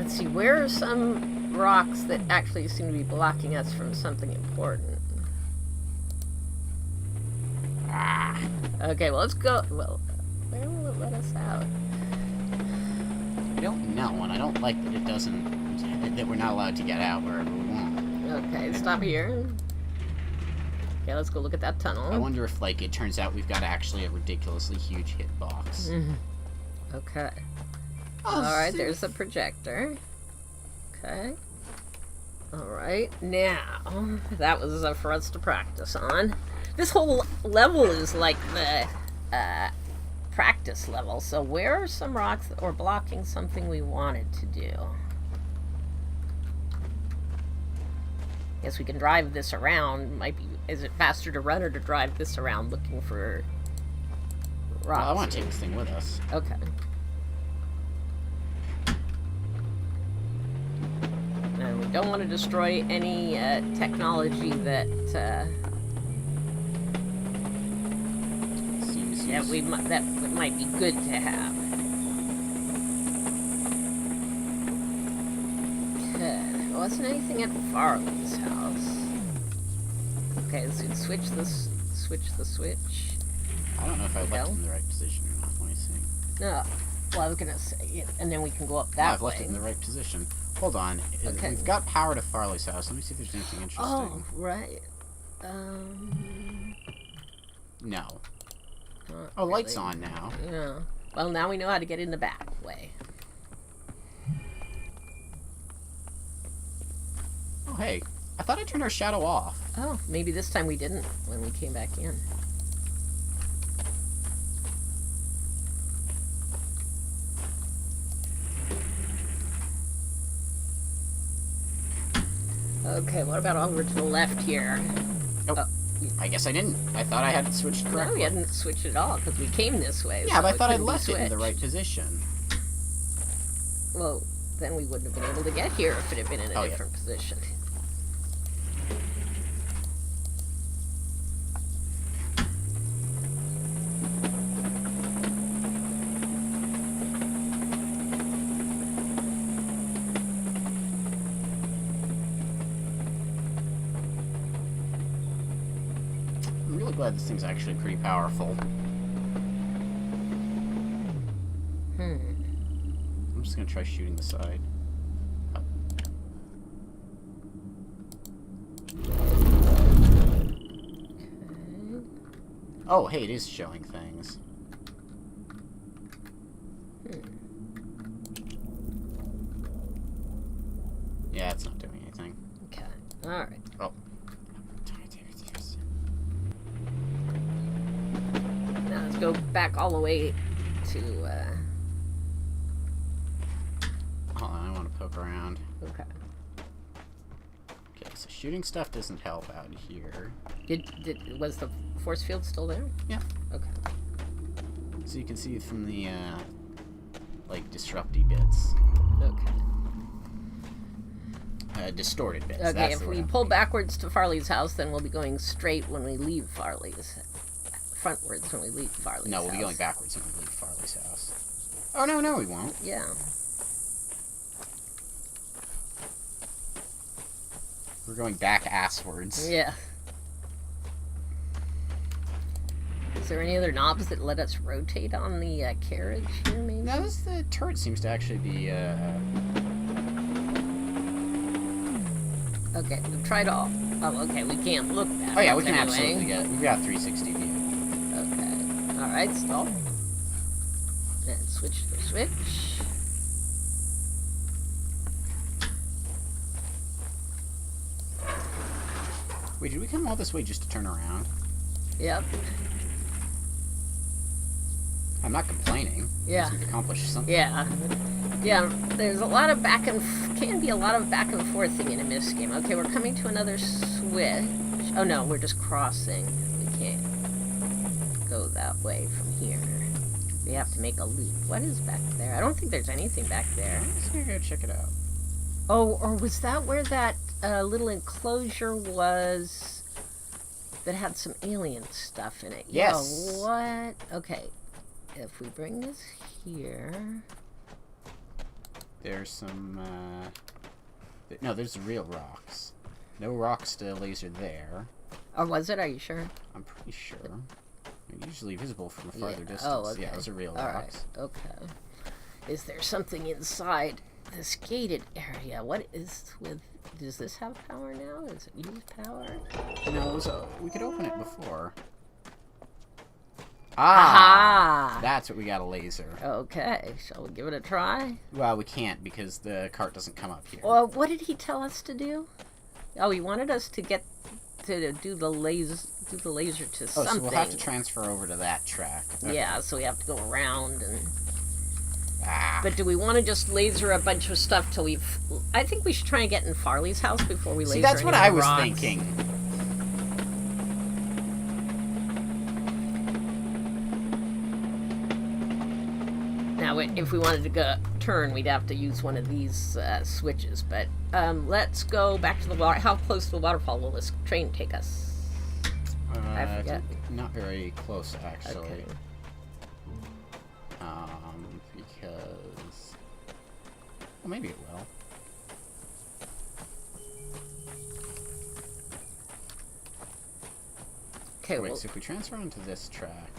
Let's see, where are some rocks that actually seem to be blocking us from something important? Ah. Okay, well, let's go. Well, where will it let us out? I don't know, and I don't like that it doesn't... that we're not allowed to get out wherever we want. Okay, stop here. Okay, let's go look at that tunnel. I wonder if, like, it turns out we've got actually a ridiculously huge hitbox. Okay. Alright, there's the projector. Okay. Alright, now, that was for us to practice on. This whole level is like the practice level, so where are some rocks that were blocking something we wanted to do? Guess we can drive this around. Might be. Is it faster to run or to drive this around looking for rocks? Well, I want to take this thing with us. Okay. And we don't want to destroy any technology that that might be good to have. Okay. There wasn't anything at Farley's house. Okay, so switch the switch. I don't know if I left it in the right position or not. Let me see. No. Well, I was gonna say, yeah, and then we can go up that way. I've left it in the right position. Hold on. Okay. We've got power to Farley's house. Let me see if there's anything interesting. Oh, right. No. Oh, light's on now. Yeah. Well, now we know how to get in the back way. Oh, hey. I thought I turned our shadow off. Oh, maybe this time we didn't when we came back in. Okay, what about over to the left here? Oh, I guess I didn't. I thought I had it switched correctly. No, we hadn't switched at all, because we came this way. Yeah, so but I thought I'd left switched. it in the right position. Well, then we wouldn't have been able to get here if it had been in a different position. I'm really glad this thing's actually pretty powerful. I'm just gonna try shooting the side. Oh, hey, it is showing things. Yeah, it's not doing anything. Okay, alright. Oh. Now let's go back all the way to, Hold on, I want to poke around. Okay. Okay, so shooting stuff doesn't help out here. Was the force field still there? Yeah. Okay. So you can see from the, like, disrupty bits. Okay. Distorted bits. Okay, That's if we pull backwards to Farley's house, then we'll be going straight when we leave Farley's. Frontwards when we leave Farley's house. No, we'll be going backwards when we leave Farley's house. Oh, no, we won't. Yeah. We're going back asswards. Yeah. Is there any other knobs that let us rotate on the carriage here, maybe? No, the turret seems to actually be, Okay, we've tried all. Oh, okay, we can't look back. Oh, yeah, we can absolutely get it. We've got 360 view. Okay. Alright, stop. And switch the switch. Wait, did we come all this way just to turn around? Yep. I'm not complaining. Yeah. We've accomplished something. Yeah. Yeah, there's a lot of can be a lot of back and forthing in a miss game. Okay, we're coming to another switch. Oh no, we're just crossing. We can't go that way from here. We have to make a loop. What is back there? I don't think there's anything back there. I'm just gonna go check it out. Oh, or was that where that little enclosure was that had some alien stuff in it? Yes. Yeah, what? Okay. If we bring this here... There's some, no, there's real rocks. No rocks to laser there. Or was it? Are you sure? I'm pretty sure. They're usually visible from a farther distance. Oh, okay. Yeah, those are real All rocks. right. Okay. Is there something inside this gated area? What is with... Does this have power now? Does it use power? No, we could open it before. Aha! That's what we got a laser. Okay. Shall we give it a try? Well, we can't because the cart doesn't come up here. Well, what did he tell us to do? Oh, he wanted us to get to do the laser to something. So we'll have to transfer over to that track. Okay. Yeah, so we have to go around and... Ah. But do we want to just laser a bunch of stuff till we've... I think we should try and get in Farley's house before we laser. See, that's what any I of the was rocks. thinking. Now, if we wanted to go turn, we'd have to use one of these switches. But let's go back to the water. How close to the waterfall will this train take us? I forget. Not very close, actually. Okay. Because... Well, maybe it will. Okay, Wait, well, so if we transfer onto this track,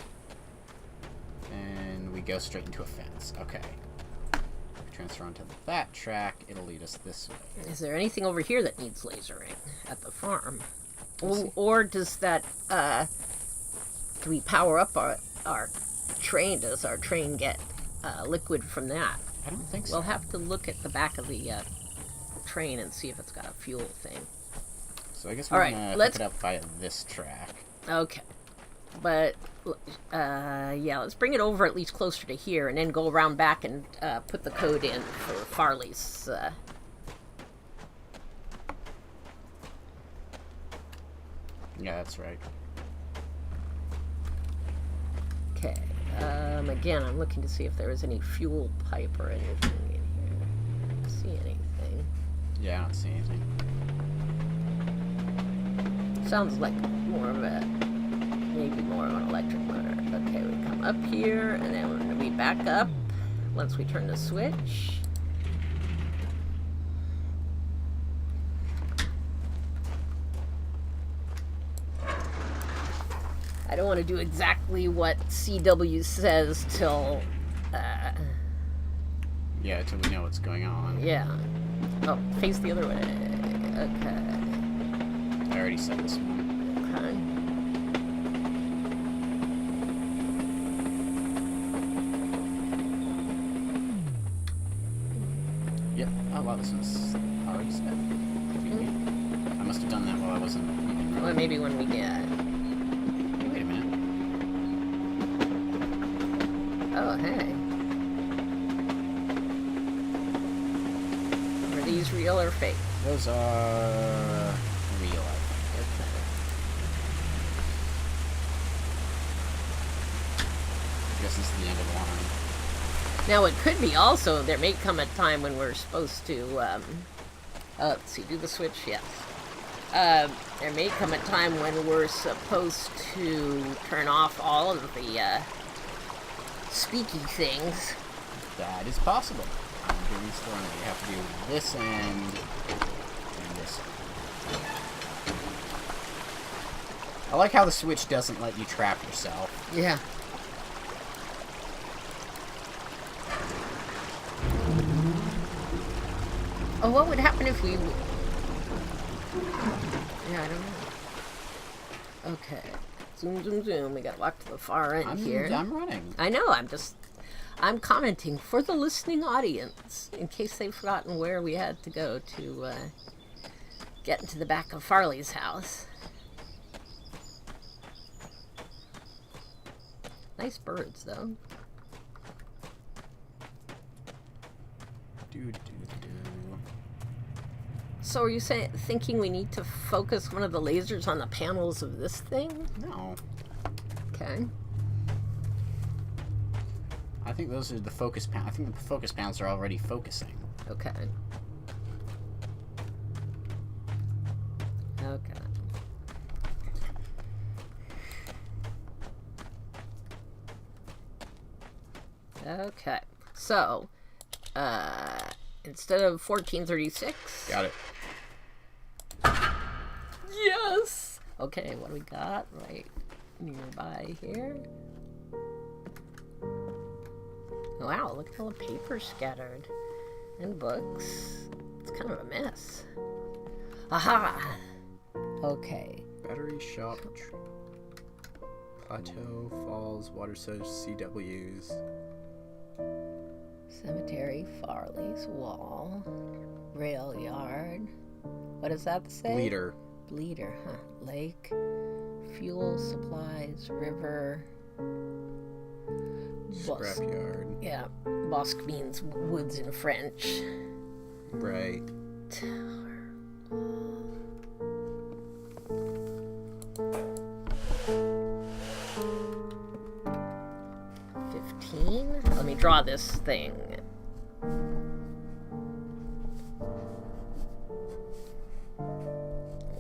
and we go straight into a fence. Okay. If we transfer onto that track, it'll lead us this way. is there anything over here that needs lasering at the farm? Or does that, do we power up our train? Does our train get liquid from that? I don't think so. We'll have to look at the back of the train and see if it's got a fuel thing. So I guess we're gonna hook it up via this track. Okay. But, yeah, let's bring it over at least closer to here and then go around back and put the code in for Farley's. Yeah, that's right. Okay. Again, I'm looking to see if there is any fuel pipe or anything in here. I don't see anything. Yeah, I don't see anything. Sounds like more of a, maybe more of an electric motor. Okay, we come up here, and then we back up once we turn the switch. I don't want to do exactly what CW says till, Yeah, until we know what's going on. yeah. Oh, face the other way. Okay. I already said this one. Okay. Yep. Oh wow, this one's already set. I must have done that while I wasn't. Well, maybe when we get... Wait a minute. Oh, hey. Are these real or fake? Those are real, I think. I guess this is the end of the line. Now, it could be also, there may come a time when we're supposed to, let's see, do the switch? Yes. There may come a time when we're supposed to turn off all of the, speaky things. That is possible. I'm doing this one. You have to do this and this. I like how the switch doesn't let you trap yourself. Yeah. Oh, what would happen if we... Yeah, I don't know. Okay. Zoom, zoom, zoom. We got walk to the far end here. I'm running. I know, I'm commenting for the listening audience, in case they've forgotten where we had to go to get into the back of Farley's house. Nice birds, though. So are you thinking we need to focus one of the lasers on the panels of this thing? No. Okay. I think those are the focus panels. I think the focus panels are already focusing. Okay. Okay. Okay. So, instead of 1436. Got it. Yes! Okay, what do we got right nearby here? Wow, look at all the paper scattered. And books. It's kind of a mess. Aha! Okay. Battery shop. Plateau, Falls, Water Source, CWs. Cemetery, Farley's Wall, Rail Yard. What does that say? Bleeder, huh? Lake, fuel supplies, river. Scrapyard. Yeah, bosque means woods in French. Right. Tower. 15. Let me draw this thing.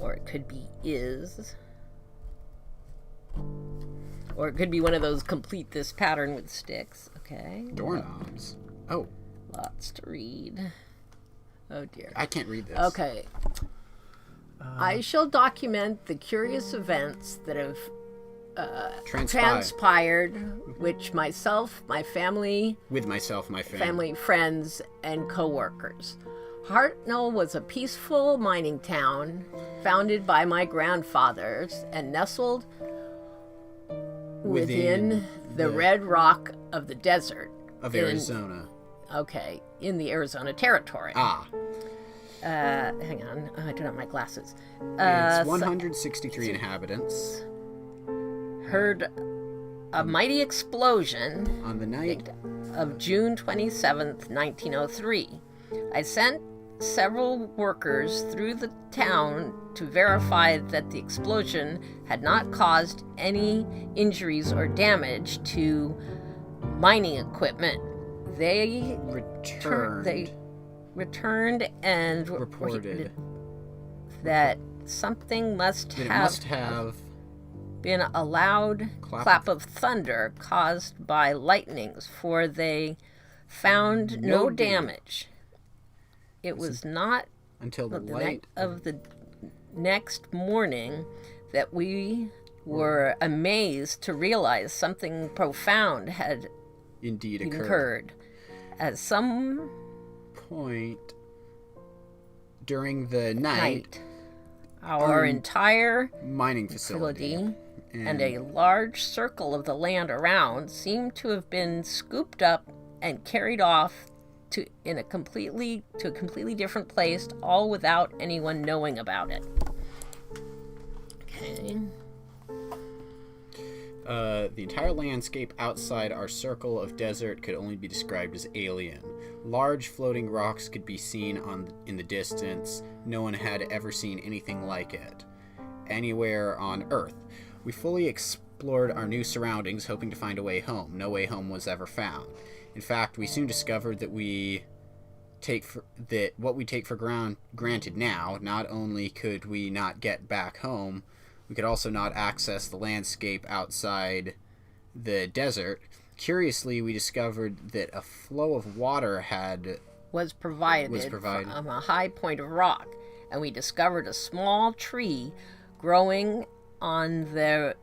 Or it could be is. Or it could be one of those complete this pattern with sticks. Okay. Doorknobs. Oh. Lots to read. Oh dear. I can't read this. Okay. I shall document the curious events that have transpired, which myself, my family, family, friends, and co-workers. Hartnell was a peaceful mining town founded by my grandfathers and nestled within the red rock of the desert of Arizona. In the Arizona territory. Hang on, I don't have my glasses. It's 163 inhabitants. Heard a mighty explosion on the night of June 27th, 1903. I sent several workers through the town to verify that the explosion had not caused any injuries or damage to mining equipment. They returned and reported that something must have been a loud clap of thunder caused by lightnings, for they found no damage. It was not until the night of the next morning that we were amazed to realize something profound had indeed occurred. At some point during the night, our entire mining facility and a large circle of the land around seemed to have been scooped up and carried off to a completely different place, all without anyone knowing about it. Okay. The entire landscape outside our circle of desert could only be described as alien. Large floating rocks could be seen in the distance. No one had ever seen anything like it anywhere on Earth. We fully explored our new surroundings, hoping to find a way home. No way home was ever found. In fact, we soon discovered that what we take for granted now. Not only could we not get back home, we could also not access the landscape outside the desert. Curiously, we discovered that a flow of water was provided from a high point of rock, and we discovered a small tree growing on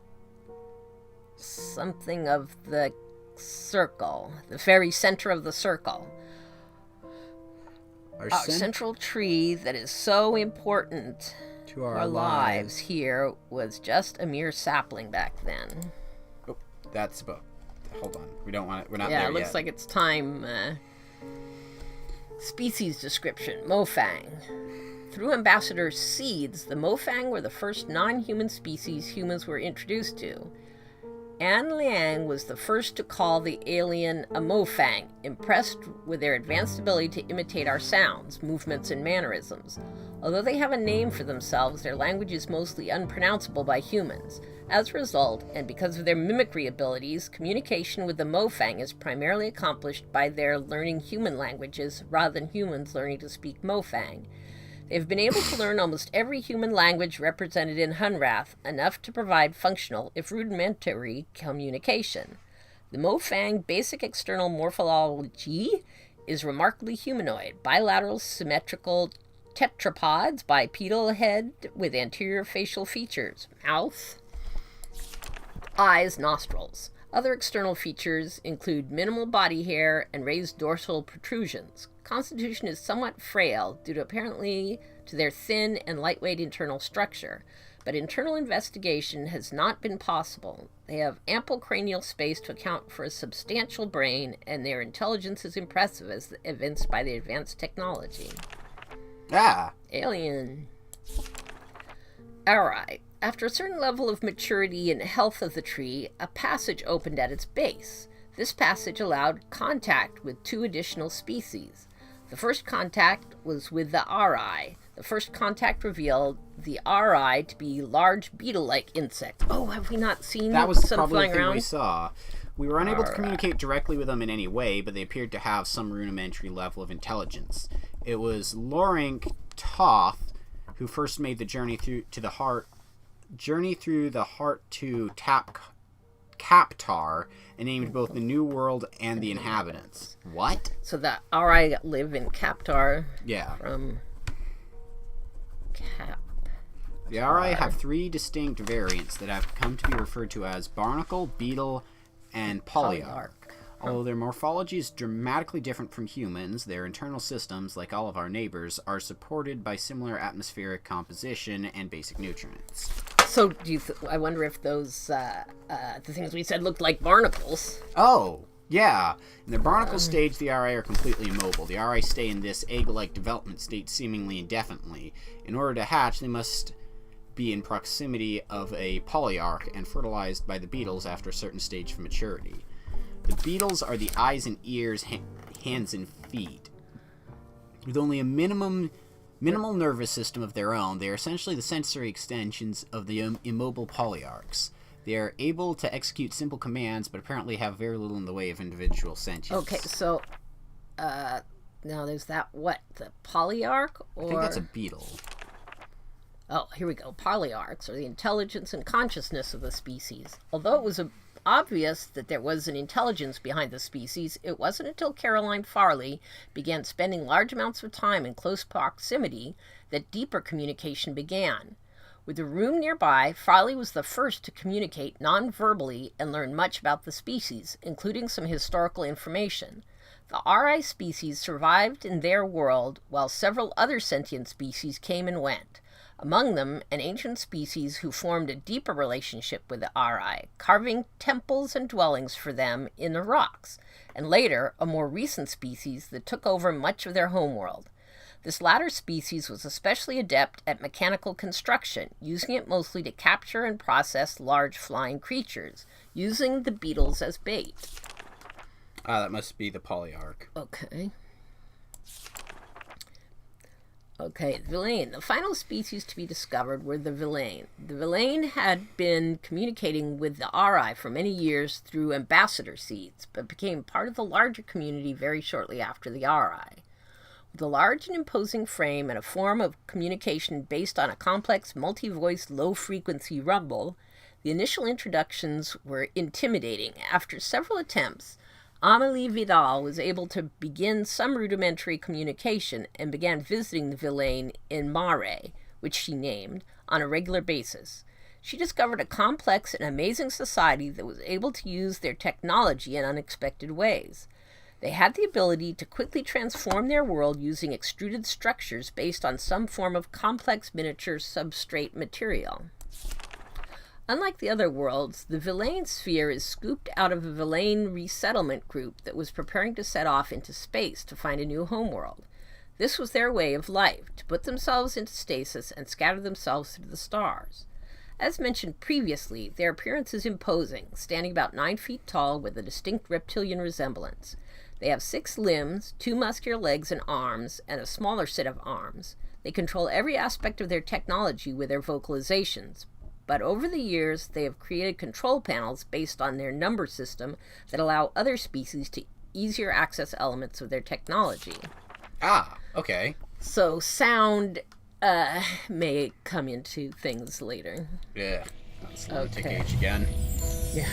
something of the circle, the very center of the circle. Our central tree that is so important to our lives here was just a mere sapling back then. Oh, that's about. Hold on, we don't want it. We're not there yet. Yeah, it looks like it's time. Species description: Mofang. Through Ambassador Seeds, the Mofang were the first non-human species humans were introduced to. Anne Liang was the first to call the alien a Mofang, impressed with their advanced ability to imitate our sounds, movements, and mannerisms. Although they have a name for themselves, their language is mostly unpronounceable by humans. As a result, and because of their mimicry abilities, communication with the Mofang is primarily accomplished by their learning human languages rather than humans learning to speak Mofang. They've been able to learn almost every human language represented in Hunrath, enough to provide functional, if rudimentary, communication. The Mofang basic external morphology is remarkably humanoid. Bilateral symmetrical tetrapods, bipedal head with anterior facial features, mouth, eyes, nostrils. Other external features include minimal body hair and raised dorsal protrusions. Constitution is somewhat frail due to apparently to their thin and lightweight internal structure, but internal investigation has not been possible. They have ample cranial space to account for a substantial brain, and their intelligence is impressive as evinced by their advanced technology. Alien. Alright. After a certain level of maturity and health of the tree, a passage opened at its base. This passage allowed contact with 2 additional species. The first contact was with the Ari. The first contact revealed the Ari to be large beetle-like insects. Oh, have we not seen that was some probably flying the thing around? we saw. We were unable to communicate directly with them in any way, but they appeared to have some rudimentary level of intelligence. It was Lorinc Toth who first made the journey through the heart to Kaptar and named both the New World and the inhabitants. What? So the Ari live in Kaptar. Yeah. From Cap. The Ari have 3 distinct variants that have come to be referred to as barnacle, beetle, and polyarch. Although their morphology is dramatically different from humans, their internal systems, like all of our neighbors, are supported by similar atmospheric composition and basic nutrients. So, I wonder if those, the things we said looked like barnacles. Oh, yeah. In the barnacle stage, the Ari are completely immobile. The Ari stay in this egg-like development state seemingly indefinitely. In order to hatch, they must be in proximity of a polyarch and fertilized by the beetles after a certain stage of maturity. The beetles are the eyes and ears, hands and feet. With only a minimal nervous system of their own, they are essentially the sensory extensions of the immobile polyarchs. They are able to execute simple commands, but apparently have very little in the way of individual sentience. Okay, so, now there's that, what, the polyarch? Or... I think that's a beetle. Oh, here we go. Polyarchs are the intelligence and consciousness of the species. Although it was obvious that there was an intelligence behind the species, it wasn't until Caroline Farley began spending large amounts of time in close proximity that deeper communication began. With the room nearby, Farley was the first to communicate non-verbally and learn much about the species, including some historical information. The Ri species survived in their world, while several other sentient species came and went. Among them, an ancient species who formed a deeper relationship with the Ri, carving temples and dwellings for them in the rocks, and later, a more recent species that took over much of their homeworld. This latter species was especially adept at mechanical construction, using it mostly to capture and process large flying creatures, using the beetles as bait. Ah, that must be the polyarch. Okay, Villain. The final species to be discovered were the Villain. The Villain had been communicating with the Ri for many years through ambassador seeds, but became part of the larger community very shortly after the Ri. With a large and imposing frame and a form of communication based on a complex, multi-voiced, low-frequency rumble, the initial introductions were intimidating. After several attempts, Amélie Vidal was able to begin some rudimentary communication and began visiting the Villain in Mare, which she named, on a regular basis. She discovered a complex and amazing society that was able to use their technology in unexpected ways. They had the ability to quickly transform their world using extruded structures based on some form of complex miniature substrate material. Unlike the other worlds, the Villain sphere is scooped out of a Villain resettlement group that was preparing to set off into space to find a new homeworld. This was their way of life, to put themselves into stasis and scatter themselves through the stars. As mentioned previously, their appearance is imposing, standing about 9 feet tall with a distinct reptilian resemblance. They have 6 limbs, 2 muscular legs and arms, and a smaller set of arms. They control every aspect of their technology with their vocalizations, but over the years they have created control panels based on their number system that allow other species to easier access elements of their technology. Ah, okay. So sound may come into things later. Yeah. Let's take H again. Yeah.